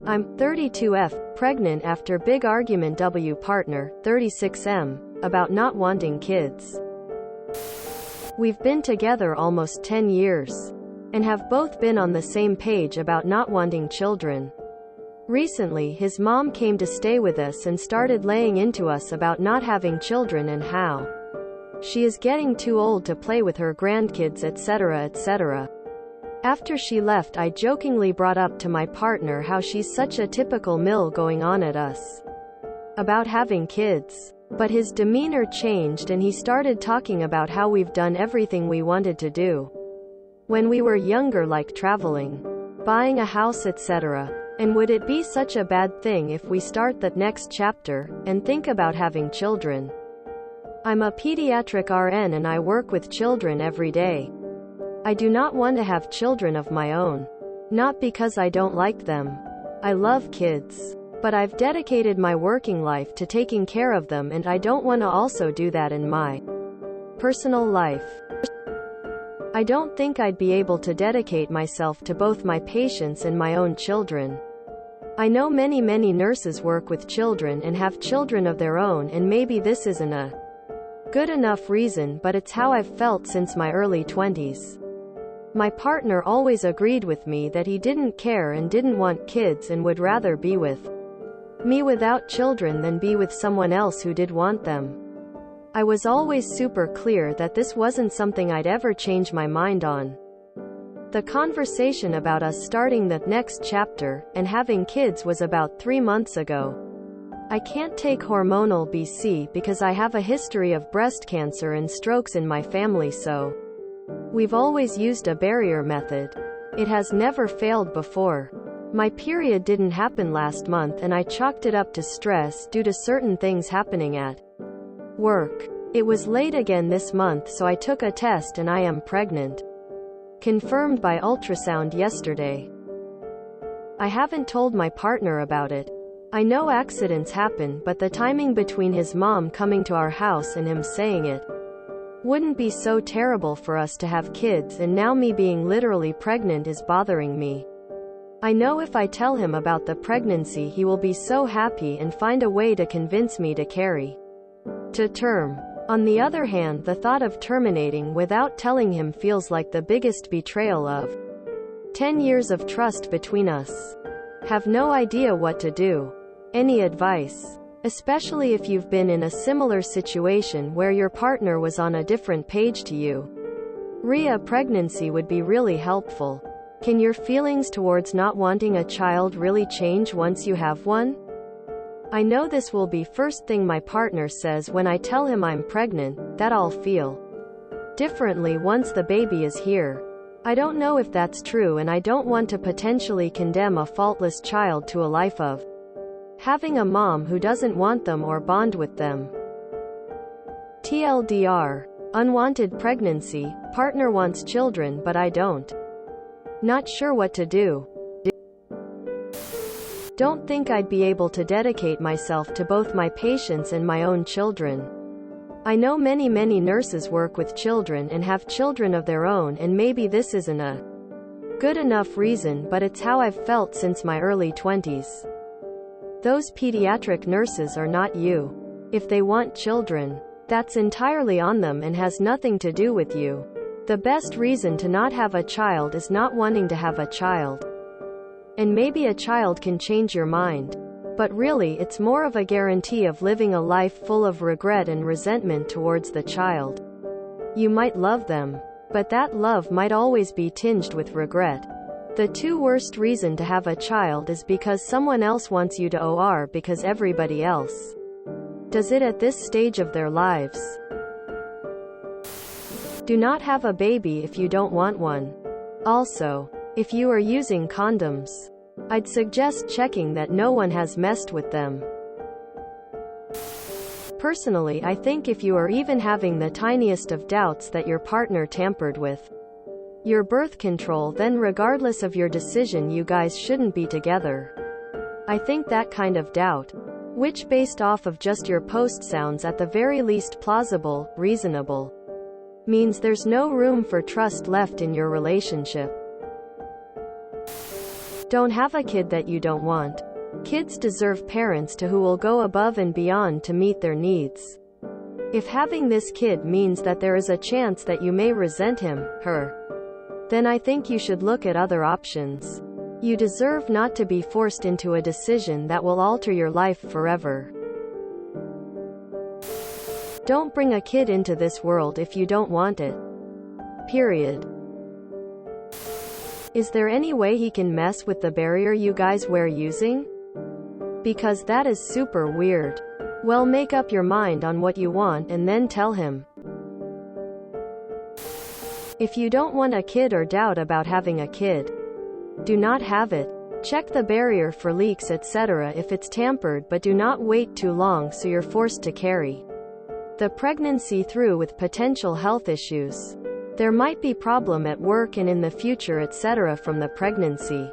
I'm 32F, pregnant after big argument W partner, 36M, about not wanting kids. We've been together almost 10 years. And have both been on the same page about not wanting children. Recently his mom came to stay with us and started laying into us about not having children and how she is getting too old to play with her grandkids, etc., etc. After she left, I jokingly brought up to my partner how she's such a typical mill going on at us about having kids. But his demeanor changed and he started talking about how we've done everything we wanted to do when we were younger, like traveling, buying a house, etc. And would it be such a bad thing if we start that next chapter and think about having children? I'm a pediatric RN and I work with children every day. I do not want to have children of my own. Not because I don't like them. I love kids. But I've dedicated my working life to taking care of them, and I don't want to also do that in my personal life. I don't think I'd be able to dedicate myself to both my patients and my own children. I know many nurses work with children and have children of their own, and maybe this isn't a good enough reason, but it's how I've felt since my early 20s. My partner always agreed with me that he didn't care and didn't want kids and would rather be with me without children than be with someone else who did want them. I was always super clear that this wasn't something I'd ever change my mind on. The conversation about us starting the next chapter and having kids was about 3 months ago. I can't take hormonal BC because I have a history of breast cancer and strokes in my family, so we've always used a barrier method. It has never failed before. My period didn't happen last month and I chalked it up to stress due to certain things happening at work. It was late again this month, so I took a test and I am pregnant. Confirmed by ultrasound yesterday. I haven't told my partner about it. I know accidents happen, but the timing between his mom coming to our house and him saying it wouldn't be so terrible for us to have kids, and now me being literally pregnant is bothering me. I know if I tell him about the pregnancy he will be so happy and find a way to convince me to carry to term. On the other hand, the thought of terminating without telling him feels like the biggest betrayal of 10 years of trust between us. Have no idea what to do. Any advice? Especially if you've been in a similar situation where your partner was on a different page to you. A pregnancy would be really helpful. Can your feelings towards not wanting a child really change once you have one? I know this will be first thing my partner says when I tell him I'm pregnant, that I'll feel differently once the baby is here. I don't know if that's true, and I don't want to potentially condemn a faultless child to a life of having a mom who doesn't want them or bond with them. TLDR. Unwanted pregnancy, partner wants children but I don't. Not sure what to do. Don't think I'd be able to dedicate myself to both my patients and my own children. I know many nurses work with children and have children of their own, and maybe this isn't a good enough reason, but it's how I've felt since my early 20s. Those pediatric nurses are not you. If they want children, that's entirely on them and has nothing to do with you. The best reason to not have a child is not wanting to have a child. And maybe a child can change your mind. But really, it's more of a guarantee of living a life full of regret and resentment towards the child. You might love them, but that love might always be tinged with regret. The two worst reasons to have a child is because someone else wants you to, or because everybody else does it at this stage of their lives. Do not have a baby if you don't want one. Also, if you are using condoms, I'd suggest checking that no one has messed with them. Personally, I think if you are even having the tiniest of doubts that your partner tampered with your birth control, then regardless of your decision, you guys shouldn't be together. I think that kind of doubt, which based off of just your post sounds at the very least plausible, reasonable, means there's no room for trust left in your relationship. Don't have a kid that you don't want. Kids deserve parents who will go above and beyond to meet their needs. If having this kid means that there is a chance that you may resent him, her, then I think you should look at other options. You deserve not to be forced into a decision that will alter your life forever. Don't bring a kid into this world if you don't want it. Period. Is there any way he can mess with the barrier you guys were using? Because that is super weird. Well, make up your mind on what you want and then tell him. If you don't want a kid or doubt about having a kid, do not have it. Check the barrier for leaks etc. if it's tampered, but do not wait too long so you're forced to carry the pregnancy through with potential health issues. There might be problem at work and in the future etc. from the pregnancy.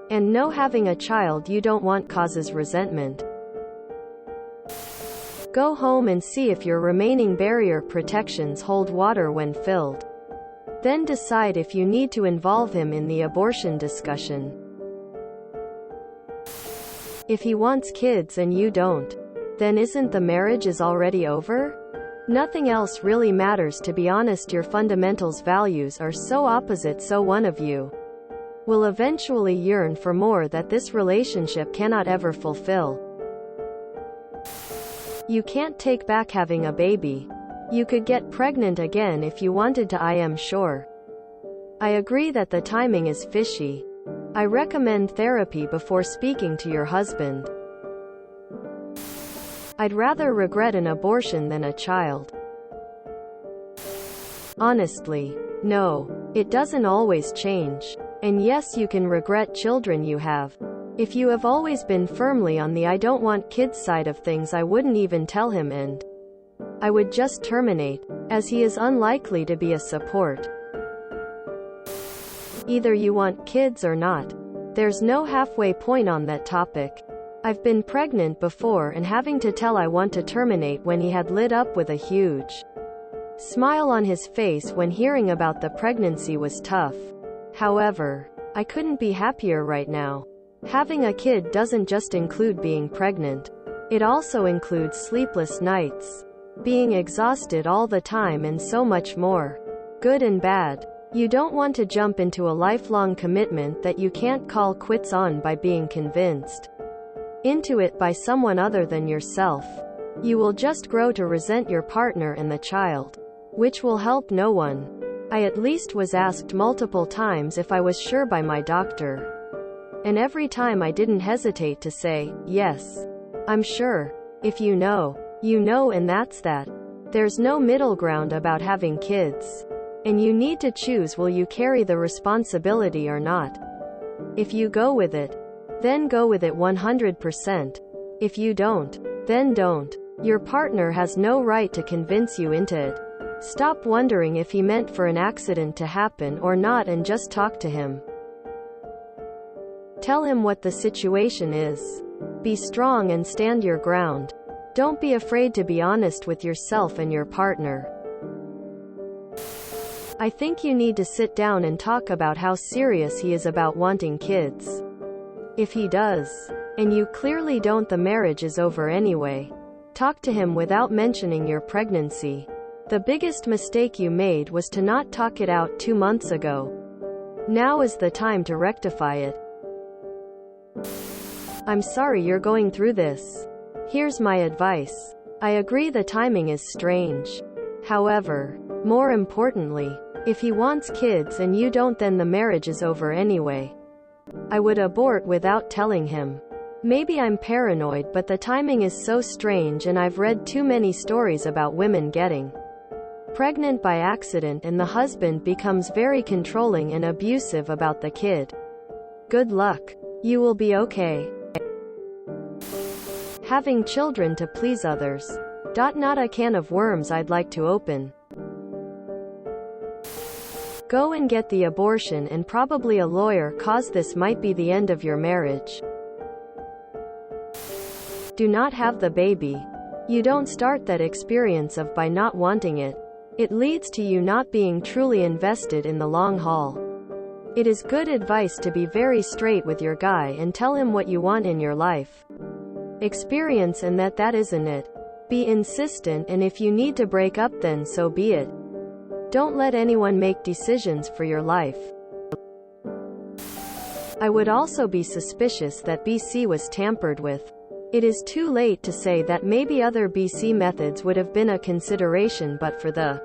And no, having a child you don't want causes resentment. Go home and see if your remaining barrier protections hold water when filled. Then decide if you need to involve him in the abortion discussion. If he wants kids and you don't, then isn't the marriage is already over? Nothing else really matters, to be honest. Your fundamentals values are so opposite, so one of you will eventually yearn for more that this relationship cannot ever fulfill. You can't take back having a baby. You could get pregnant again if you wanted to, I am sure. I agree that the timing is fishy. I recommend therapy before speaking to your husband. I'd rather regret an abortion than a child. Honestly, no. It doesn't always change. And yes, you can regret children you have. If you have always been firmly on the I don't want kids side of things, I wouldn't even tell him, and I would just terminate, as he is unlikely to be a support. Either you want kids or not. There's no halfway point on that topic. I've been pregnant before, and having to tell I want to terminate when he had lit up with a huge smile on his face when hearing about the pregnancy was tough. However, I couldn't be happier right now. Having a kid doesn't just include being pregnant. It also includes sleepless nights, being exhausted all the time, and so much more. Good and bad. You don't want to jump into a lifelong commitment that you can't call quits on by being convinced into it by someone other than yourself. You will just grow to resent your partner and the child, which will help no one. I at least was asked multiple times if I was sure by my doctor. And every time I didn't hesitate to say, yes, I'm sure. If you know, you know, and that's that. There's no middle ground about having kids. And you need to choose, will you carry the responsibility or not? If you go with it, then go with it 100%. If you don't, then don't. Your partner has no right to convince you into it. Stop wondering if he meant for an accident to happen or not, and just talk to him. Tell him what the situation is. Be strong and stand your ground. Don't be afraid to be honest with yourself and your partner. I think you need to sit down and talk about how serious he is about wanting kids. If he does, and you clearly don't, the marriage is over anyway. Talk to him without mentioning your pregnancy. The biggest mistake you made was to not talk it out 2 months ago. Now is the time to rectify it. I'm sorry you're going through this. Here's my advice. I agree the timing is strange. However, more importantly, if he wants kids and you don't, then the marriage is over anyway. I would abort without telling him. Maybe I'm paranoid, but the timing is so strange, and I've read too many stories about women getting pregnant by accident and the husband becomes very controlling and abusive about the kid. Good luck. You will be okay. Having children to please others. Not a can of worms I'd like to open. Go and get the abortion and probably a lawyer, cause this might be the end of your marriage. Do not have the baby. You don't start that experience of by not wanting it. It leads to you not being truly invested in the long haul. It is good advice to be very straight with your guy and tell him what you want in your life. Experience and that isn't it. Be insistent, and if you need to break up, then so be it. Don't let anyone make decisions for your life. I would also be suspicious that BC was tampered with. It is too late to say that maybe other BC methods would have been a consideration, but for the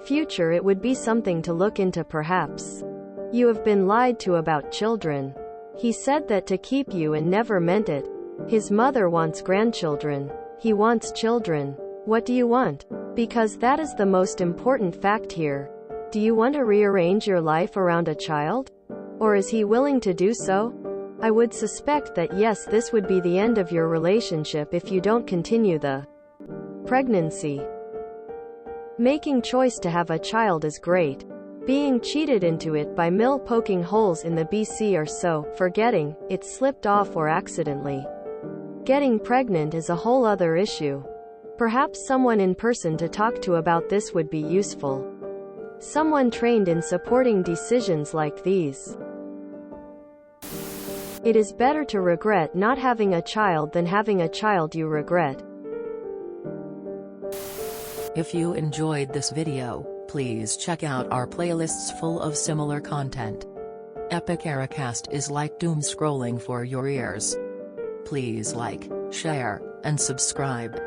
future it would be something to look into perhaps. You have been lied to about children. He said that to keep you and never meant it. His mother wants grandchildren. He wants children. What do you want? Because that is the most important fact here. Do you want to rearrange your life around a child? Or is he willing to do so? I would suspect that yes, this would be the end of your relationship if you don't continue the pregnancy. Making choice to have a child is great. Being cheated into it by Mill poking holes in the BC or so, forgetting it slipped off or accidentally getting pregnant is a whole other issue. Perhaps someone in person to talk to about this would be useful. Someone trained in supporting decisions like these. It is better to regret not having a child than having a child you regret. If you enjoyed this video, please check out our playlists full of similar content. Epic Ericast is like doom scrolling for your ears. Please like, share, and subscribe.